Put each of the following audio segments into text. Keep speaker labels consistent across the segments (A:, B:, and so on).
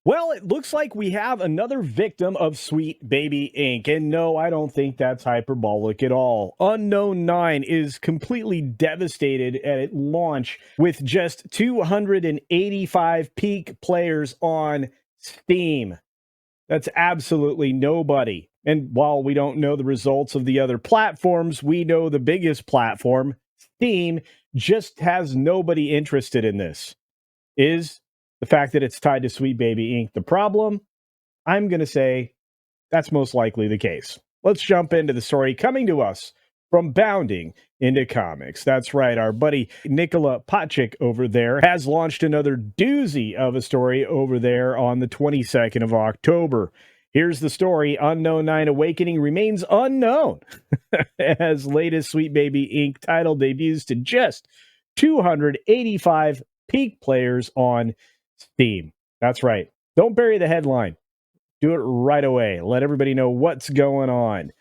A: Well, it looks like we have another victim of Sweet Baby Inc. And no, I don't think that's hyperbolic at all. Unknown 9 is completely devastated at launch with just 285 peak players on Steam. That's absolutely nobody. And while we don't know the results of the other platforms, we know the biggest platform, Steam, just has nobody interested in this. Is the fact that it's tied to Sweet Baby Inc. the problem? I'm going to say that's most likely the case. Let's jump into the story coming to us from Bounding into Comics. That's right, our buddy Nikola Pacic over there has launched another doozy of a story over there on the 22nd of October. Here's the story. Unknown 9 Awakening remains unknown as latest Sweet Baby Inc. title debuts to just 285 peak players on Steam. That's right. Don't bury the headline. Do it right away. Let everybody know what's going on.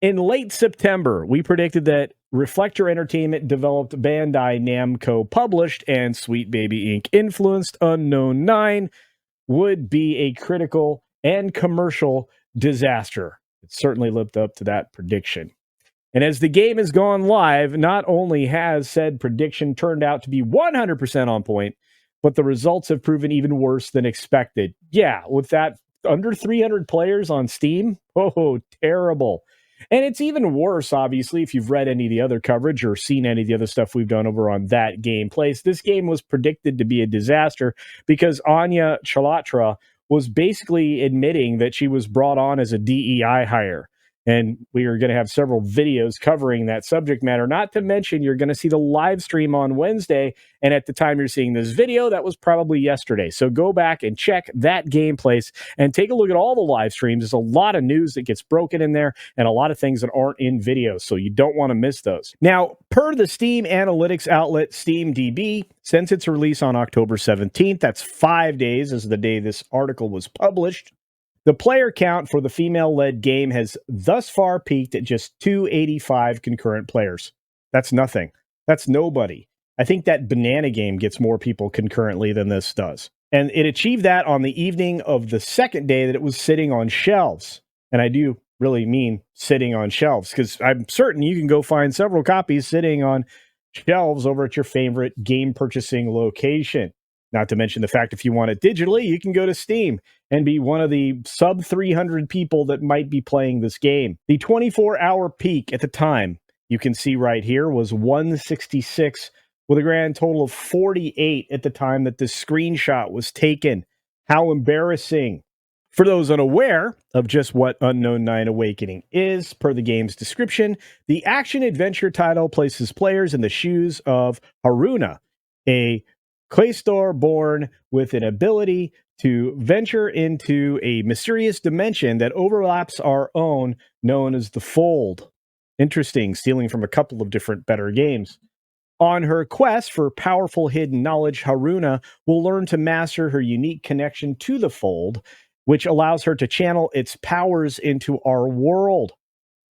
A: In late September, we predicted that Reflector Entertainment developed, Bandai Namco published, and Sweet Baby Inc. influenced Unknown 9 would be a critical and commercial disaster. It certainly lived up to that prediction. And as the game has gone live, not only has said prediction turned out to be 100% on point, but the results have proven even worse than expected. Yeah, with that under 300 players on Steam, oh, terrible. And it's even worse, obviously, if you've read any of the other coverage or seen any of the other stuff we've done over on That Game Place. This game was predicted to be a disaster because Anya Chalatra was basically admitting that she was brought on as a DEI hire. And we are going to have several videos covering that subject matter. Not to mention, you're going to see the live stream on Wednesday. And at the time you're seeing this video, that was probably yesterday. So go back and check That Game Place and take a look at all the live streams. There's a lot of news that gets broken in there and a lot of things that aren't in videos. So you don't want to miss those. Now, per the Steam analytics outlet SteamDB, since its release on October 17th, that's 5 days as the day this article was published, the player count for the female-led game has thus far peaked at just 285 concurrent players. That's nothing. That's nobody. I think that banana game gets more people concurrently than this does. And it achieved that on the evening of the second day that it was sitting on shelves. And I do really mean sitting on shelves, because I'm certain you can go find several copies sitting on shelves over at your favorite game purchasing location. Not to mention the fact if you want it digitally, you can go to Steam and be one of the sub 300 people that might be playing this game. The 24-hour peak at the time, you can see right here, was 166 with a grand total of 48 at the time that this screenshot was taken. How embarrassing. For those unaware of just what Unknown 9 Awakening is, per the game's description, the action-adventure title places players in the shoes of Haruna, a Quaestor born with an ability to venture into a mysterious dimension that overlaps our own, known as the Fold. Interesting, stealing from a couple of different better games. On her quest for powerful hidden knowledge, Haruna will learn to master her unique connection to the Fold, which allows her to channel its powers into our world.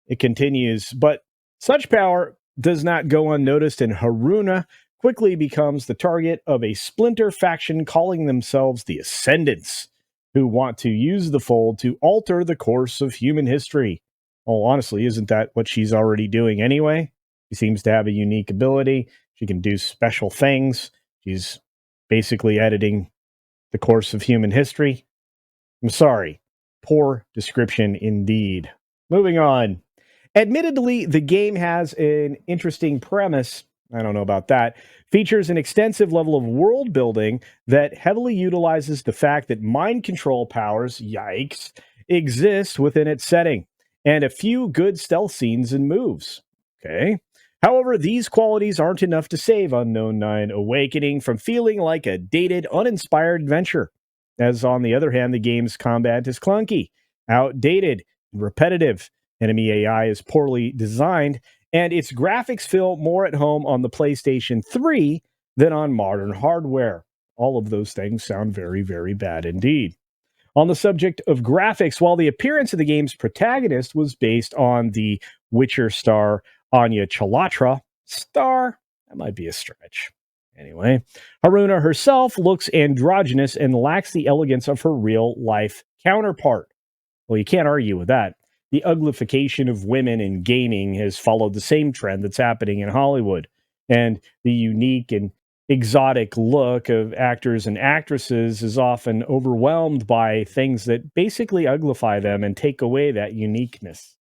A: It continues, but such power does not go unnoticed, and Haruna quickly becomes the target of a splinter faction calling themselves the Ascendants, who want to use the Fold to alter the course of human history. Well, honestly, isn't that what she's already doing anyway? She seems to have a unique ability. She can do special things. She's basically editing the course of human history. I'm sorry. Poor description indeed. Moving on. Admittedly, the game has an interesting premise. I don't know about that. Features an extensive level of world building that heavily utilizes the fact that mind control powers, yikes, exist within its setting, and a few good stealth scenes and moves. Okay. However, these qualities aren't enough to save Unknown 9 Awakening from feeling like a dated, uninspired adventure. As on the other hand, the game's combat is clunky, outdated, and repetitive. Enemy AI is poorly designed, and its graphics feel more at home on the PlayStation 3 than on modern hardware. All of those things sound very, very bad indeed. On the subject of graphics, while the appearance of the game's protagonist was based on the Witcher star Anya Chalatra, that might be a stretch. Anyway, Haruna herself looks androgynous and lacks the elegance of her real life counterpart. Well, you can't argue with that. The uglification of women in gaming has followed the same trend that's happening in Hollywood. And the unique and exotic look of actors and actresses is often overwhelmed by things that basically uglify them and take away that uniqueness.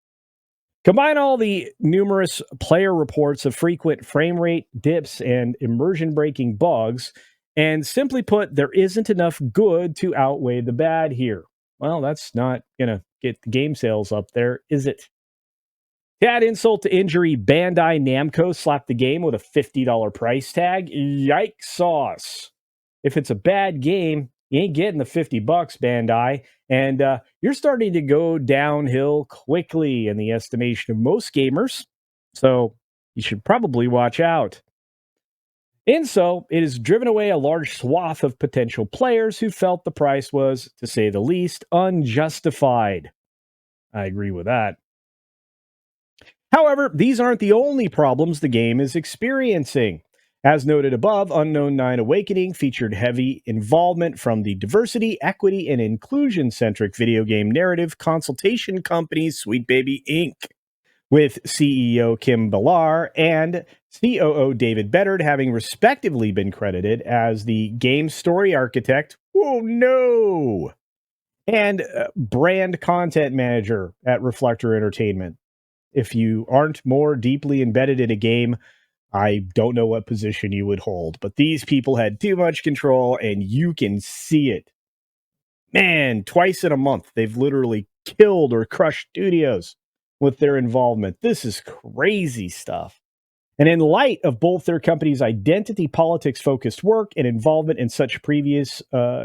A: Combine all the numerous player reports of frequent frame rate dips and immersion breaking bugs, and simply put, there isn't enough good to outweigh the bad here. Well, that's not going to get the game sales up there, is it? To add insult to injury, Bandai Namco slapped the game with a $50 price tag. Yikes sauce. If it's a bad game, you ain't getting the 50 bucks, Bandai. And you're starting to go downhill quickly in the estimation of most gamers. So you should probably watch out. In so, it has driven away a large swath of potential players who felt the price was, to say the least, unjustified. I agree with that. However, these aren't the only problems the game is experiencing. As noted above, Unknown 9 Awakening featured heavy involvement from the diversity, equity, and inclusion-centric video game narrative consultation company Sweet Baby Inc., with CEO Kim Ballar and COO David Beddard having respectively been credited as the game story architect, oh no, and brand content manager at Reflector Entertainment. If you aren't more deeply embedded in a game, I don't know what position you would hold, but these people had too much control, and you can see it. Man, twice in a month, they've literally killed or crushed studios with their involvement. This is crazy stuff. And in light of both their company's identity politics focused work and involvement in such previous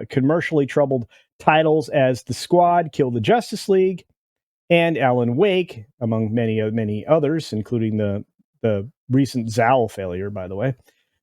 A: commercially troubled titles as The Squad, Kill the Justice League, and Alan Wake, among many others, including the recent Zal failure, by the way,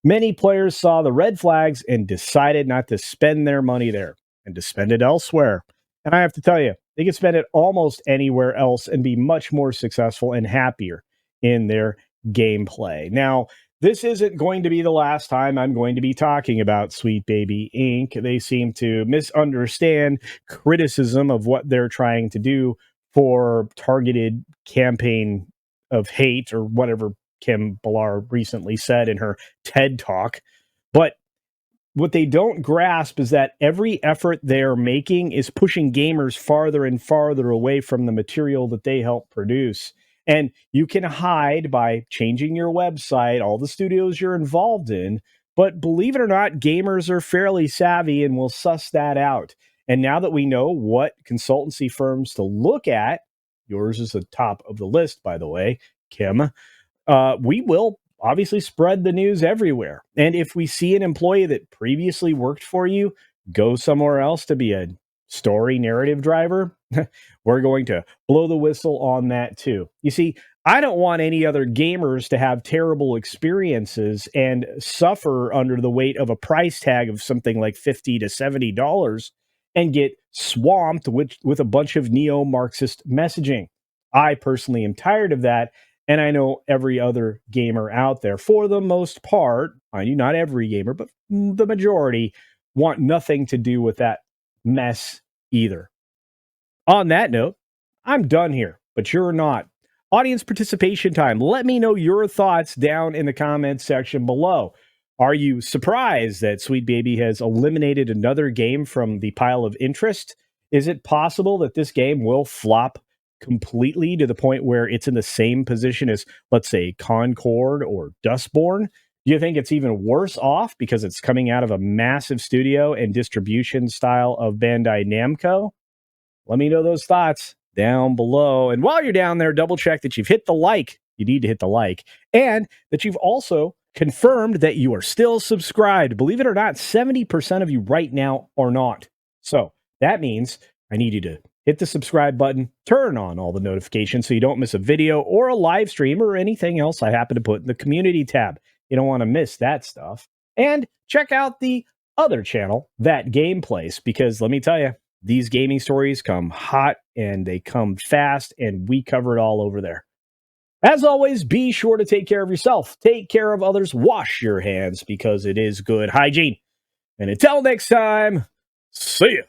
A: many players saw the red flags and decided not to spend their money there and to spend it elsewhere. And I have to tell you, they can spend it almost anywhere else and be much more successful and happier in their gameplay. Now, this isn't going to be the last time I'm going to be talking about Sweet Baby Inc. They seem to misunderstand criticism of what they're trying to do for targeted campaign of hate or whatever Kim Ballar recently said in her TED Talk. But what they don't grasp is that every effort they're making is pushing gamers farther and farther away from the material that they help produce. And you can hide by changing your website, all the studios you're involved in. But believe it or not, gamers are fairly savvy and will suss that out. And now that we know what consultancy firms to look at, yours is the top of the list, by the way, Kim, we will obviously spread the news everywhere. And if we see an employee that previously worked for you go somewhere else to be a story narrative driver, we're going to blow the whistle on that too. You see, I don't want any other gamers to have terrible experiences and suffer under the weight of a price tag of something like $50 to $70 and get swamped with a bunch of neo-Marxist messaging. I personally am tired of that. And I know every other gamer out there, for the most part, I mean, not every gamer, but the majority, want nothing to do with that mess either. On that note, I'm done here, but you're not. Audience participation time. Let me know your thoughts down in the comments section below. Are you surprised that Sweet Baby has eliminated another game from the pile of interest? Is it possible that this game will flop completely to the point where it's in the same position as, let's say, Concord or Dustborn? Do you think it's even worse off because it's coming out of a massive studio and distribution style of Bandai Namco? Let me know those thoughts down below. And while you're down there, double check that you've hit the like. You need to hit the like. And that you've also confirmed that you are still subscribed. Believe it or not, 70% of you right now are not. So that means I need you to hit the subscribe button, turn on all the notifications so you don't miss a video or a live stream or anything else I happen to put in the community tab. You don't want to miss that stuff. And check out the other channel, That Gameplace, because let me tell you, these gaming stories come hot and they come fast, and we cover it all over there. As always, be sure to take care of yourself, take care of others, wash your hands because it is good hygiene. And until next time, see ya.